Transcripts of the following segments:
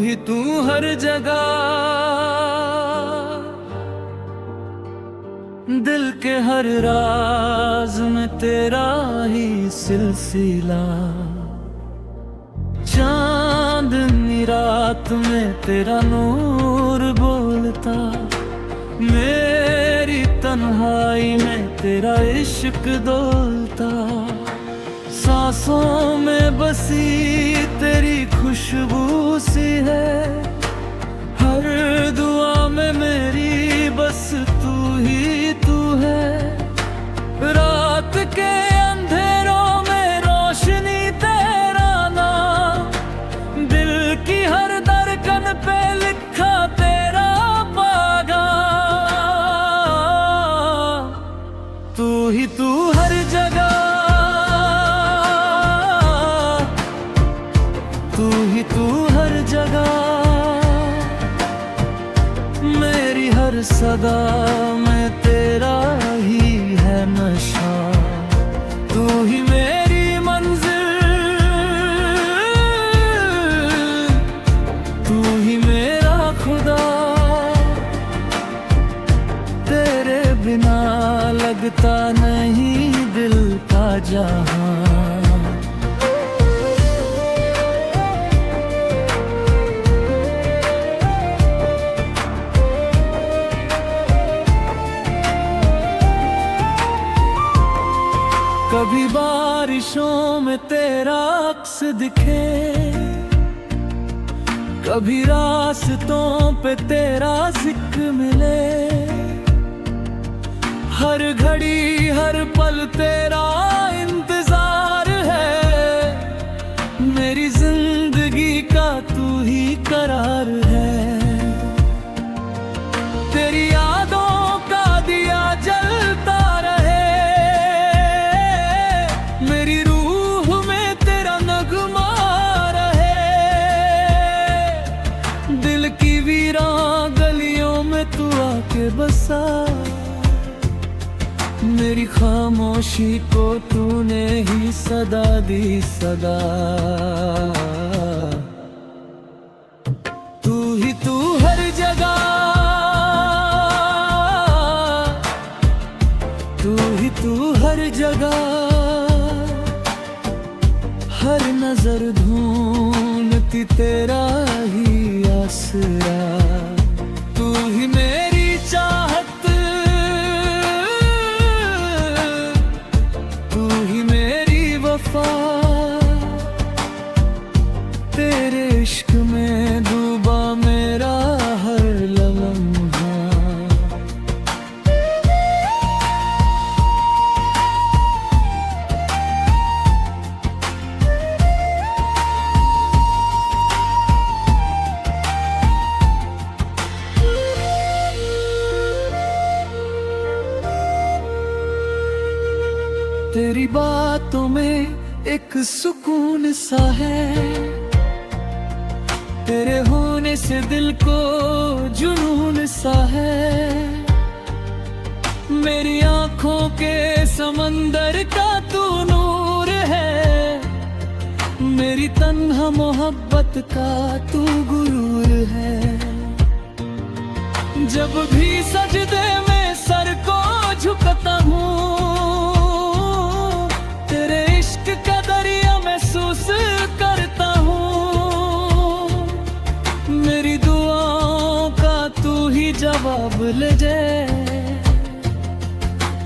ही तू हर जगह, दिल के हर राज में तेरा ही सिलसिला। चांदनी रात में तेरा नूर बोलता, मेरी तन्हाई में तेरा इश्क डोलता। सांसों में बसी तेरी खुशबू सी है, हर दुआ में मेरी बस तू ही तू है। रात के अंधेरों में रोशनी तेरा नाम, दिल की हर धड़कन पे लिखा तेरा पैगाम। तू ही तू हर जगह, तू ही तू हर जगह, मेरी हर सदा में तेरा ही है नशा। तू ही मेरी मंजिल, तू ही मेरा खुदा। तेरे बिना लगता नहीं दिल का जहां। कभी बारिशों में तेरा अक्स दिखे, कभी रास्तों पे तेरा जिक्र मिले। हर घड़ी हर पल तेरा इंतजार है, मेरी जिंदगी का तू ही करार है। तेरी यादों का दिया जलता रहे, मेरी रूह में तेरा नगमा रहे। दिल की वीरान गलियों में तू आके बसा, मेरी खामोशी को तूने ही सदा दी सदा। तू ही तू हर जगह, तू ही तू हर जगह, हर नजर ढूंढती तेरा ही आसरा। तू ही मेरी चाहत, तू ही मेरी वफा। तेरे इश्क में डूबा मेरा हर लम्हा। तेरी बातों में एक सुकून सा है, तेरे होने से दिल को जुनून सा है। मेरी आंखों के समंदर का तू नूर है, मेरी तन्हा मोहब्बत का तू गुरूर है। जब भी सजदे में सर को झुकता हूँ, तेरे इश्क का दरिया महसूस करता हूँ। मेरी दुआओं का तू ही जवाब ले जाए,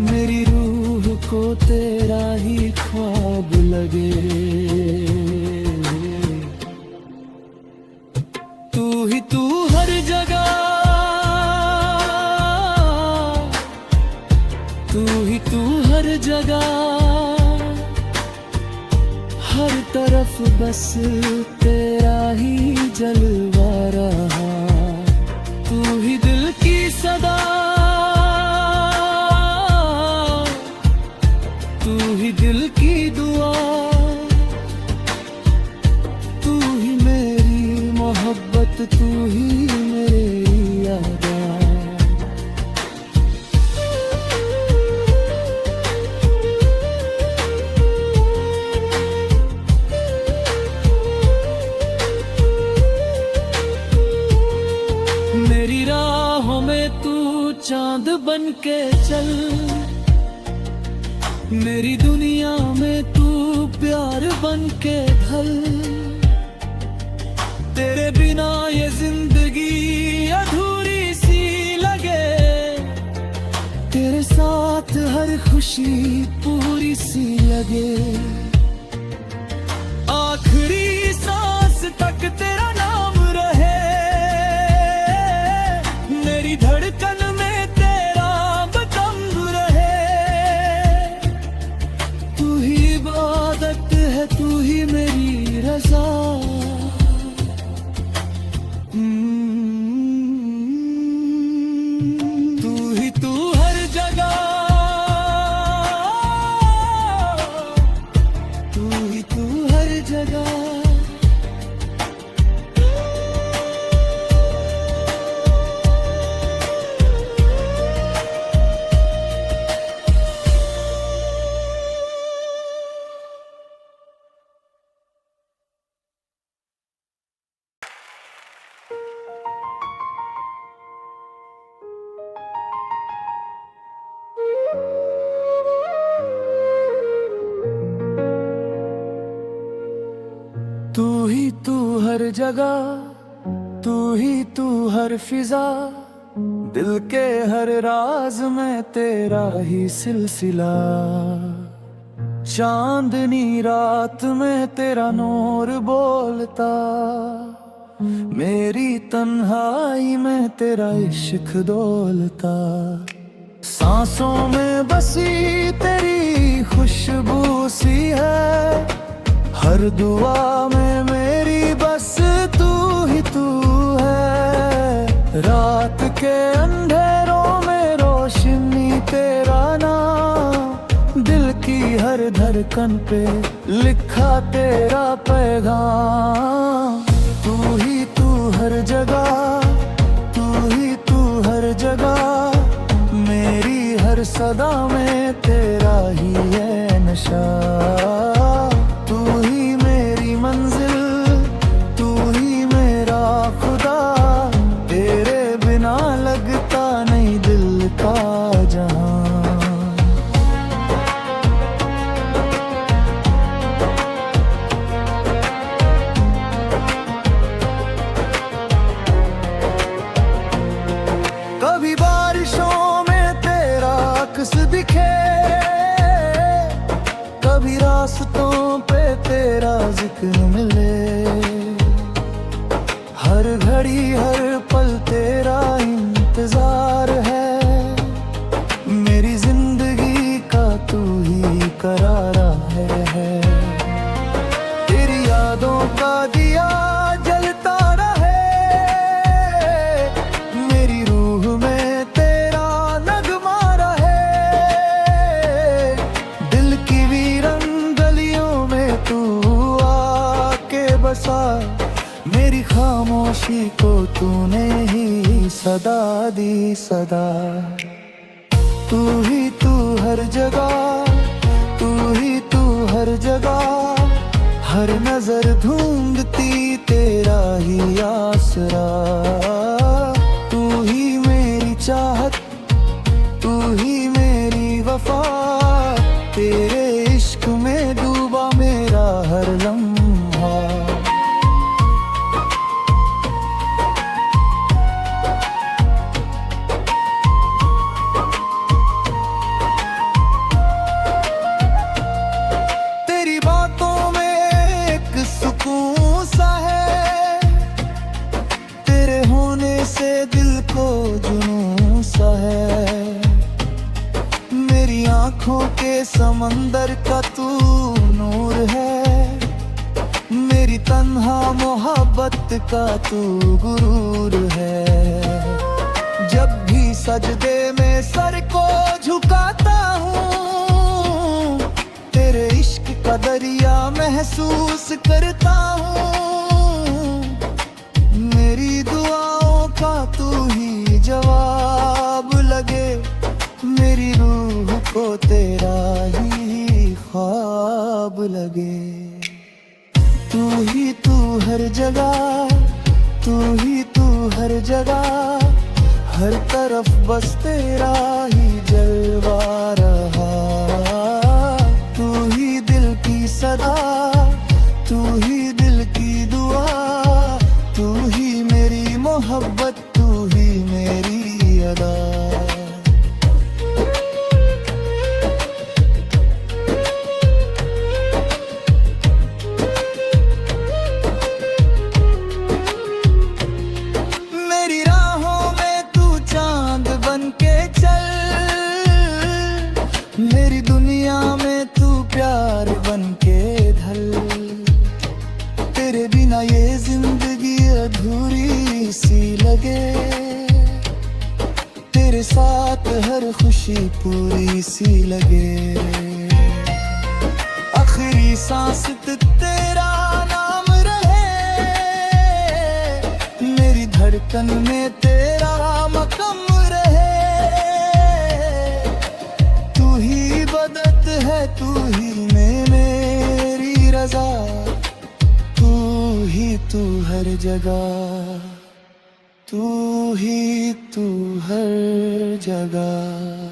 मेरी रूह को तेरा ही ख्वाब लगे। तू ही तू हर जगह, तू ही तू हर जगह, हर तरफ बस तेरा ही जलवा रहा। तू ही दिल की सदा, तू ही दिल की दुआ। तू ही मेरी मोहब्बत, तू ही मेरी यादा। बन के चल, मेरी दुनिया में तू प्यार बन के ढल। तेरे बिना ये जिंदगी अधूरी सी लगे, तेरे साथ हर खुशी पूरी सी लगे। आखिरी सांस तक तेरा नाम रहे, मेरी धड़कन में तेरा बदम रहे। तू ही इबादत है, तू ही मेरी रज़ा। तू हर जगह, तू हर जगह। तू हर जगह, तू हर फिजा। दिल के हर राज में तेरा ही सिलसिला। चांदनी रात में तेरा नूर बोलता, मेरी तन्हाई में तेरा इश्क डोलता। सांसों में बसी तेरी खुशबू सी है, हर दुआ में मेरी बस तू ही तू है। रात के अंधेरों में रोशनी तेरा नाम, दिल की हर धड़कन पे लिखा तेरा पैगाम। तू हर जगह, तू हर जगह। मेरी हर सदा में तेरा ही है नशा। कभी बारिशों में तेरा अक्स दिखे, कभी रास्तों पे तेरा जिक्र मिले। हर घड़ी हर पल तेरा इंतजार है, मेरी जिंदगी का तू ही करारा है। तेरी यादों का दिया जलता रहे, मेरी रूह में तेरा नगमा रहे। दिल की वीरन गलियों में तू आके बसा, मेरी खामोशी को तूने ही सदा दी सदा। तू हर जगह, तू हर जगह। हर नजर ढूंढती तेरा ही आसरा। तू ही मेरी चाहत, तू ही मेरी वफा। तेरे इश्क में डूबा मेरा हर लम्हा। आँखों के समंदर का तू नूर है, मेरी तन्हा मोहब्बत का तू गुरूर है। जब भी सजदे में सर को झुकाता हूँ, तेरे इश्क का दरिया महसूस करता हूँ। मेरी दुआओं का तू ही जवाब लगे, मेरी रूह को तेरा ही ख्वाब लगे। तू हर जगह, तू हर जगह। हर तरफ बस तेरा ही जलवा रहा। तू ही दिल की सदा, तू ही दिल की दुआ, तू ही मेरी मोहब्बत, तू ही मेरी अदा। मेरी राहों में तू चांद बन के चल, मेरी दुनिया में तू प्यार बन के ढल। तेरे बिना ये जिंदगी अधूरी सी लगे, तेरे साथ हर खुशी पूरी सी लगे। आखिरी सांस तक तेरा नाम रहे, मेरी धड़कन में तेरा मक़ाम रहे। तू ही बदत है, तू ही मेरी रज़ा, तू हर जगह, तू ही तू हर जगह।